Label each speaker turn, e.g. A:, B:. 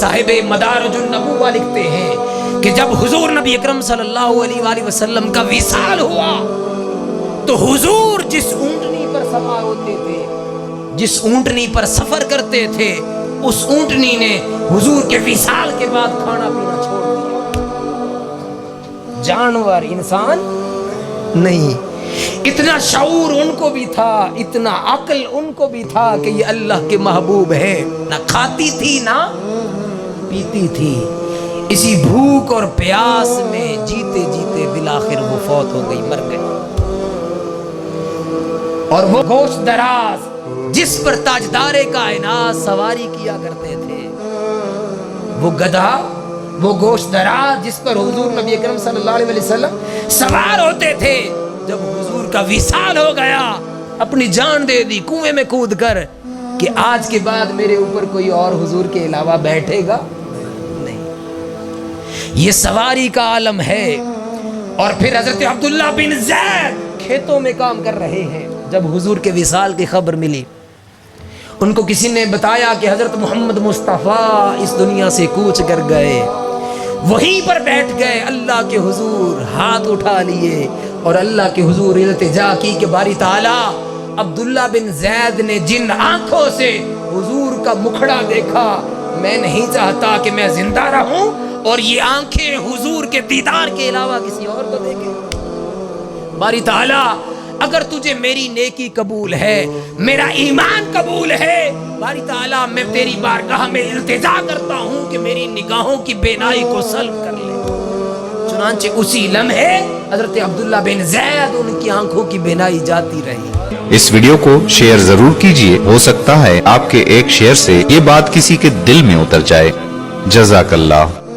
A: साहिब मदारिजुन नबुव्वा लिखते हैं कि जब हुजूर नबी अकरम सल्लल्लाहु अलैहि वसल्लम का विसाल हुआ तो हुजूर जिस ऊंटनी पर सवार होते थे, जिस ऊंटनी पर सफर करते थे, उस ऊंटनी ने हुजूर के विसाल के बाद खाना पीना छोड़ दिया। जानवर, इंसान नहीं। इतना शऊर उनको भी था, इतना अक्ल उनको भी था कि ये अल्लाह के महबूब है। ना खाती थी ना पीती थी, इसी भूख और प्यास में जीते जीते बिलाखिर वो फौत हो गई, मर गई। और वो गोश्त दराज जिस पर ताजदारे कायनात सवारी किया करते थे, वो गधा, वो गोश्त दराज जिस पर हुजूर नबी अकरम सल्लल्लाहु अलैहि वसल्लम सवार होते थे, जब हुजूर का विसाल हो गया, अपनी जान दे दी कुएं में कूद कर कि आज के बाद मेरे ऊपर कोई और हुजूर के अलावा बैठेगा नहीं। ये सवारी का आलम है। और फिर हजरत अब्दुल्ला बिन ज़ैद खेतों में काम कर रहे हैं। जब हुजूर के विसाल की खबर मिली, उनको किसी ने बताया कि हजरत मोहम्मद मुस्तफ़ा इस दुनिया से कूच कर गए। वहीं पर बैठ गए, अल्लाह के हुजूर हाथ उठा लिए और अल्लाह के हुजूर इल्तिजा की कि बारी ताला, अब्दुल्ला बिन ज़ैद ने जिन आंखों से हुजूर का मुखड़ा देखा, मैं नहीं चाहता कि मैं जिंदा रहूं और ये आंखें हुजूर के दीदार के अलावा किसी और को देखें। बारी ताला, अगर तुझे मेरी नेकी कबूल है, मेरा ईमान कबूल है, बारी ताला मैं तेरी बारगाह में इल्तिजा करता हूं कि मेरी निगाहों की बेनाई को सल्ब कर ले। चुनांचे उसी लम्हे हजरत अब्दुल्ला बिन ज़ैद, उनकी आंखों की बेनाई जाती रही।
B: इस वीडियो को शेयर जरूर कीजिए, हो सकता है आपके एक शेयर से ये बात किसी के दिल में उतर जाए। जज़ाकल्लाह।